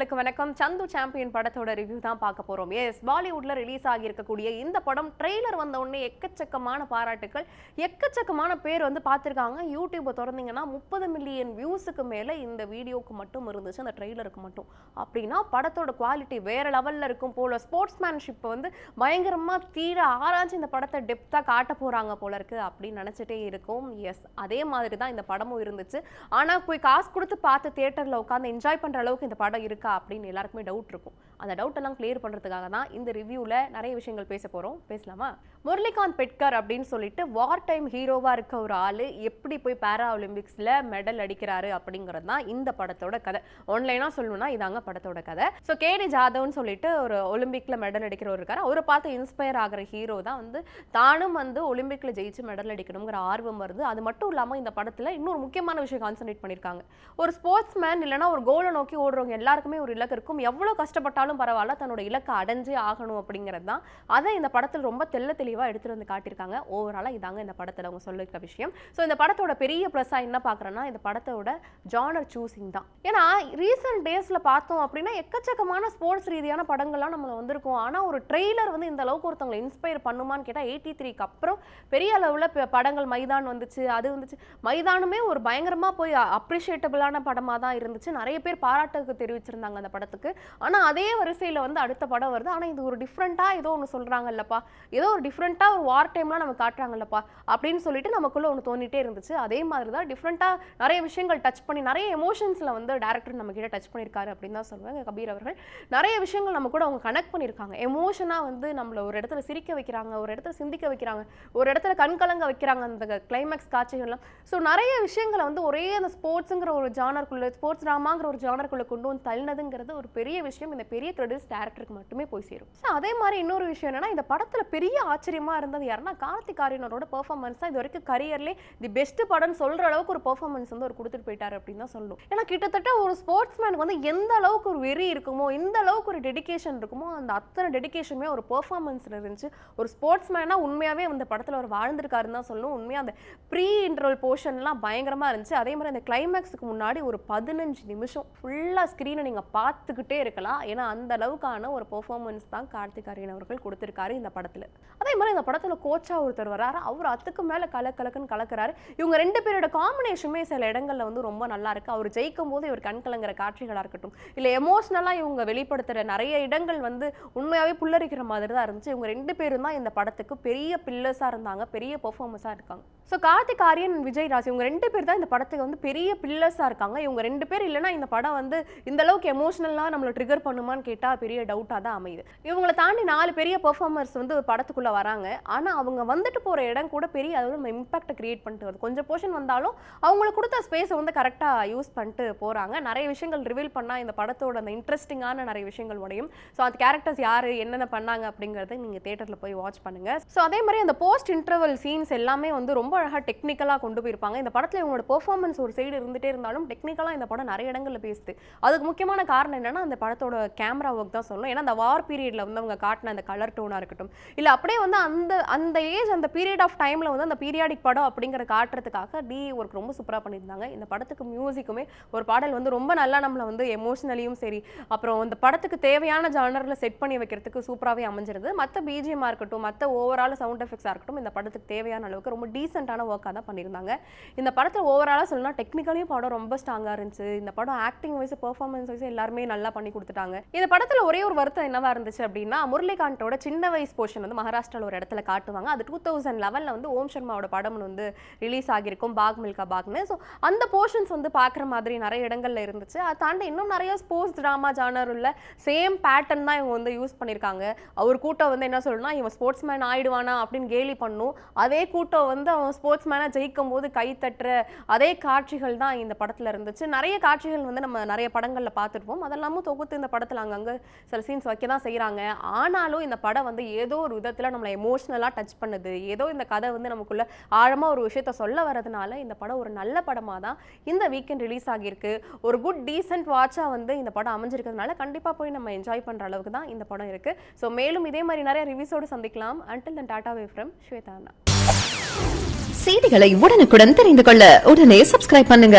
நேயர்களுக்கு வணக்கம். சந்து சாம்பியன் படத்தோட ரிவ்யூ தான் பார்க்க போறோம். எஸ், பாலிவுட்ல ரிலீஸ் ஆகி இருக்கக்கூடிய இந்த படம் ட்ரெய்லர் வந்த உடனே எக்கச்சக்கமான பாராட்டுக்கள், எக்கச்சக்கமான பேர் வந்து பார்த்திருக்காங்க. யூடியூபை திறந்தீங்கன்னா 30 மில்லியன் வியூஸுக்கு மேல இந்த வீடியோக்கு மட்டும் இருந்துச்சு, அந்த ட்ரெய்லருக்கு மட்டும். அப்படின்னா படத்தோட குவாலிட்டி வேற லெவல்ல இருக்கும் போல. ஸ்போர்ட்ஸ்மேன்ஷிப் வந்து பயங்கரமா தீர ஆராய்ச்சி இந்த படத்தை டெப்தா காட்ட போறாங்க போல இருக்கு அப்படின்னு நினைச்சிட்டே இருக்கும். எஸ், அதே மாதிரி தான் இந்த படமும் இருந்துச்சு. ஆனா போய் காசு கொடுத்து பார்த்து தியேட்டர்ல உட்காந்து என்ஜாய் பண்ற அளவுக்கு இந்த படம் இருக்கா அப்படின்னு எல்லாருக்குமே டவுட் இருக்கும். அந்த டவுட் எல்லாம் கிளியர் பண்றதுக்காக தான் இந்த ரிவ்யூல நிறைய விஷயங்கள் பேச போறோம். பேசலாமா? முரளிகாந்த் பெட்கர் அப்படின்னு சொல்லிட்டு வார் டைம் ஹீரோவா இருக்க ஒரு ஆளு எப்படி போய் பாரா ஒலிம்பிக்ஸ்ல மெடல் அடிக்கிறாரு அப்படிங்கிறது தான் இந்த படத்தோட கதை. ஆன்லைனா சொல்லணும்னா இதாங்க படத்தோட கதை. ஸோ கேடி ஜாதவ்னு சொல்லிட்டு ஒரு ஒலிம்பிக்ல மெடல் அடிக்கிறவர் இருக்காரு. அவரை பார்த்து இன்ஸ்பயர் ஆகிற ஹீரோ தான் வந்து தானும் வந்து ஒலிம்பிக்ல ஜெயிச்சு மெடல் அடிக்கணுங்கிற ஆர்வம் வருது. அது மட்டும் இல்லாம இந்த படத்துல இன்னொரு முக்கியமான விஷயம் கான்சென்ட்ரேட் பண்ணிருக்காங்க. ஒரு ஸ்போர்ட்ஸ் மேன் இல்லைன்னா ஒரு கோலை நோக்கி ஓடுறவங்க எல்லாருக்குமே ஒரு இலக்கு இருக்கும். எவ்வளவு கஷ்டப்பட்டாலும் பரவாயில்ல, தன்னோட இலக்கை அடைஞ்சே ஆகணும் அப்படிங்கிறது தான். அதை இந்த படத்தில் ரொம்ப தெளிவா எடுத்துட்டு வந்து காட்டியிருக்காங்க. ஓவராலா இதாங்க இந்த படத்துல அவங்க சொல்லிருக்க விஷயம். ஸோ இந்த படத்தோட பெரிய பிளஸா என்ன பாக்குறேன்னா, இந்த படத்தோட ஜானர் சூசிங் தான். ஏன்னா ரீசெண்ட் டேஸ்ல பார்த்தோம் அப்படின்னா எக்கச்சக்கமான ஸ்போர்ட்ஸ் ரீதியான படங்கள்லாம் நம்ம வந்திருக்கோம். ஆனா ஒரு ட்ரெய்லர் வந்து இந்த அளவுக்கு ஒருத்தவங்களை இன்ஸ்பயர் பண்ணுமான்னு கேட்டா 83க்கு அப்புறம் பெரிய அளவுல படங்கள் மைதான் வந்துச்சு, அது வந்துச்சு. மைதானுமே ஒரு பயங்கரமா போய் அப்ரிஷியேட்டபிளான படமா தான் இருந்துச்சு. நிறைய பேர் பாராட்டுக்கு தெரிவிச்சிருந்தாங்க அந்த படத்துக்கு. ஆனா அதே வரிசையில வந்து அடுத்த படம் வருது. ஆனா இது ஒரு டிஃப்ரெண்டா ஏதோ ஒன்று சொல்றாங்கல்லப்பா, ஏதோ ஒரு டிஃப்ரெண்டா ஒரு வார் டைம்லாம் நம்ம காட்டுறாங்கல்லப்பா அப்படின்னு சொல்லிட்டு நமக்குள்ள ஒன்று தோணிட்டே இருந்துச்சு. அதே மாதிரி தான் டிஃப்ரெண்டா நிறைய விஷயங்கள் டச் பண்ணி நிறைய எமோஷன்ஸ்ல வந்து டேரக்டர் நம்ம கிட்ட டச் பண்ணியிருக்காரு அப்படின்னு தான் சொல்லுவாங்க கபீர் அவர்கள். நிறைய விஷயங்கள் நம்ம கூட அவங்க கனெக்ட் பண்ணியிருக்காங்க. எமோஷனா வந்து நம்மள ஒரு இடத்துல சிரிக்க வைக்கிறாங்க, ஒரு இடத்துல சிந்திக்க வைக்கிறாங்க, ஒரு இடத்துல கண்கலங்க வைக்கிறாங்க அந்த கிளைமேக்ஸ் காட்சிகள்லாம். ஸோ நிறைய விஷயங்களை வந்து ஒரே அந்த ஸ்போர்ட்ஸுங்கிற ஒரு ஜானருக்குள்ள, ஸ்போர்ட்ஸ் ட்ராமாங்கிற ஒரு ஜானருக்குள்ள கொண்டு வந்து தள்ளினதுங்கிறது ஒரு பெரிய விஷயம். இந்த பெரிய கிரெடிட்ஸ் டேரக்டருக்கு மட்டுமே போய் சேரும். ஸோ அதே மாதிரி இன்னொரு விஷயம் என்னன்னா, இந்த படத்துல பெரிய ஆச்சரியமா இருந்தது யாருன்னா கார்த்திக் ஆரியனோட பெர்ஃபார்மன்ஸ் தான். இது வரைக்கும் கரியர்லே தி பெஸ்ட் படம் சொல்ற அளவுக்கு ஒரு பெர்ஃபார்மன்ஸ் வந்து அவர் கொடுத்துட்டு போயிட்டாரு அப்படின்னு தான் சொல்லணும். ஏன்னா கிட்டத்தட்ட ஒரு ஸ்போர்ட்ஸ்மேனுக்கு வந்து எந்த அளவுக்கு ஒரு வெறி இருக்குமோ, எந்த அளவுக்கு ஒரு டெடிகேஷன் இருக்குமோ, அந்த அத்தனை டெடிகேஷனுமே ஒரு பெர்ஃபார்மன்ஸ்ல இருந்துச்சு. ஒரு ஸ்போர்ட்ஸ்மேனா உண்மையாவே இந்த படத்துல அவர் வாழ்ந்திருக்காருன்னு தான் சொல்லணும். உண்மையா அந்த ப்ரீ இன்டர்வல் போர்ஷன்லாம் பயங்கரமா இருந்துச்சு. அதே மாதிரி அந்த கிளைமேக்ஸுக்கு முன்னாடி ஒரு 15 நிமிஷம் ஃபுல்லா ஸ்கிரீனை நீங்க பார்த்துக்கிட்டே இருக்கலாம். ஏன்னா அந்த அளவுக்கான ஒரு பெர்ஃபார்மன்ஸ் தான் கார்த்திக் ஆரியன் அவர்கள் கொடுத்திருக்காரு இந்த படத்துல. அதே மாதிரி இந்த படத்துல கோச்சா ஒருத்தர் வராரு. அவர் அதுக்கு மேல கலக்குன்னு கலக்குறாரு. இவங்க ரெண்டு பேரோட காம்பினேஷனுமே சில இடங்கள்ல வந்து ரொம்ப நல்லா இருக்கு. அவர் ஜெயிக்கும் போது இவர் கண் கலங்குற காட்சிகளா இருக்கட்டும், இல்ல எமோஷனலா இவங்க வெளிப்படுத்துற நிறைய இடங்கள் வந்து உண்மையாவே புல்லரிக்கிற மாதிரி தான் இருந்துச்சு. இவங்க ரெண்டு பேரும் தான் இந்த படத்துக்கு பெரிய பில்லர்ஸா இருந்தாங்க, பெரிய பெர்ஃபார்மன்ஸா இருக்காங்க. ஸோ கார்த்திக் ஆரியன், விஜய் ராஜ் இவங்க ரெண்டு பேர் தான் இந்த படத்துக்கு வந்து பெரிய பில்லர்ஸா இருக்காங்க. இவங்க ரெண்டு பேர் இல்லைன்னா இந்த படம் வந்து இந்த அளவுக்கு எமோஷனலாக நம்மளை ட்ரிகர் பண்ணுமான்னு கேட்டால் பெரிய டவுட்டாக தான் அமையுது. இவங்களை தாண்டி 4 பெரிய பெர்ஃபார்மர்ஸ் வந்து படத்துக்குள்ளே வராங்க. ஆனால் அவங்க வந்துட்டு போகிற இடம் கூட பெரிய அளவில் நம்ம இம்பாக்டை கிரியேட் பண்ணிட்டு வருது. கொஞ்சம் போர்ஷன் வந்தாலும் அவங்களுக்கு கொடுத்த ஸ்பேஸை வந்து கரெக்டாக யூஸ் பண்ணிட்டு போகிறாங்க. நிறைய விஷயங்கள் ரிவீல் பண்ணால் இந்த படத்தோட அந்த இன்ட்ரெஸ்டிங்கான நிறைய விஷயங்கள் உடையும். ஸோ அந்த கேரக்டர்ஸ் யார் என்னென்ன பண்ணாங்க அப்படிங்கிறத நீங்கள் தேட்டரில் போய் வாட்ச் பண்ணுங்க. ஸோ அதே மாதிரி அந்த போஸ்ட் இன்டர்வல் சீன்ஸ் எல்லாமே வந்து ரொம்ப அழகாக டெக்னிக்கலாக கொண்டு போயிருப்பாங்க. இந்த படத்தில் இவங்களோட பெர்ஃபார்மன்ஸ் ஒரு சைடு இருந்துகிட்டே இருந்தாலும் டெக்னிக்கலாக இந்த படம் நிறைய இடங்களில் பேசுது. அதுக்கு முக்கியமான காரணம் என்னன்னா அந்த படத்தோட கேமரா ஒர்க் தான் சொல்லணும். ஏன்னா அந்த வார் பீரியட்ல வந்து அவங்க காட்டின அந்த கலர் டோனாக இருக்கட்டும், இல்லை அப்படியே வந்து அந்த ஏஜ் அந்த பீரியட் ஆஃப் டைமில் வந்து அந்த பீரியாடிக் படம் அப்படிங்கிற காட்டுறதுக்காக ஒர்க் ரொம்ப சூப்பராக பண்ணியிருந்தாங்க. இந்த படத்துக்கு மியூசிக்குமே ஒரு பாடல் வந்து ரொம்ப நல்லா நம்மளை வந்து எமோஷனலியும் சரி, அப்புறம் இந்த படத்துக்கு தேவையான ஜானரில் செட் பண்ணி வைக்கிறதுக்கு சூப்பராகவே அமைஞ்சிருது. மற்ற பிஜிஎம்மாக இருக்கட்டும், மற்ற ஓவரால் சவுண்ட் எஃபெக்ட்ஸாக இருக்கட்டும், இந்த படத்துக்கு தேவையான அளவுக்கு ரொம்ப டீசென்ட்டான ஒர்க்காக தான் பண்ணியிருந்தாங்க. இந்த படத்தில் ஓவராலாக சொல்லணும்னா டெக்னிக்கலையும் படம் ரொம்ப ஸ்ட்ராங்காக இருந்துச்சு. இந்த படம் ஆக்டிங் வைஸ், பெர்ஃபார்மன்ஸ் வைஸ் எல்லாருமே நல்லா பண்ணி கொடுத்துட்டாங்க. இந்த படத்தில் ஒரே ஒரு வருத்தம் என்னவா இருந்துச்சு அப்படின்னா, முரளிகாந்தோட சின்ன வயசு போர்ஷன் வந்து மகாராஷ்டிராவில் ஒரு இடத்துல காட்டுவாங்க. அது 2011 வந்து ஓம் சர்மாவோட படம் வந்து ரிலீஸ் ஆகியிருக்கும், பாக் மில்கா பாக்னு. ஸோ அந்த போர்ஷன்ஸ் வந்து பார்க்குற மாதிரி நிறைய இடங்கள்ல இருந்துச்சு. அதை தாண்டி இன்னும் நிறைய ஸ்போர்ட்ஸ் ட்ராமா ஜானர் உள்ள சேம் பேட்டர்ன் தான் இவங்க வந்து யூஸ் பண்ணியிருக்காங்க. அவர் கூட்டம் வந்து என்ன சொல்லணும்னா, இவன் ஸ்போர்ட்ஸ் மேன் ஆயிடுவானா அப்படின்னு கேலி பண்ணும். அதே கூட்டம் வந்து அவன் ஸ்போர்ட்ஸ் மேனாக ஜெயிக்கும் போது கை தட்டுற அதே காட்சிகள் தான் இந்த படத்தில் இருந்துச்சு. நிறைய காட்சிகள் வந்து நம்ம நிறைய படங்களில் பார்த்துருப்போம். அதெல்லாமும் தொகுத்து இந்த படத்தில் அங்கங்கே சில சீன்ஸ் வைக்க தான் செய்கிறாங்க. ஆனாலும் இந்த படம் வந்து ஏதோ ஒரு விதத்தில் நம்மளை எமோஷ்னலாக டச் பண்ணுது. ஏதோ இந்த கதை வந்து நமக்குள்ள ஆழமாக ஒரு விஷயத்த சொல்ல வரதுனால இந்த படம் ஒரு நல்ல படமாக தான் இந்த வீக்கெண்ட் ரிலீஸ் ஆகியிருக்கு. ஒரு குட் டீசென்ட் வாட்சாக வந்து இந்த படம் அமைஞ்சிருக்கிறதுனால கண்டிப்பாக போய் நம்ம என்ஜாய் பண்ணுற அளவுக்கு தான் இந்த படம் இருக்குது. ஸோ மேலும் இதே மாதிரி நிறைய ரிவ்யூஸோடு சந்திக்கலாம். Until then tata way from Shweta. செய்திகளை உடனுக்குடன் தெரிந்து கொள்ள உடனே சப்ஸ்கிரைப் பண்ணுங்க.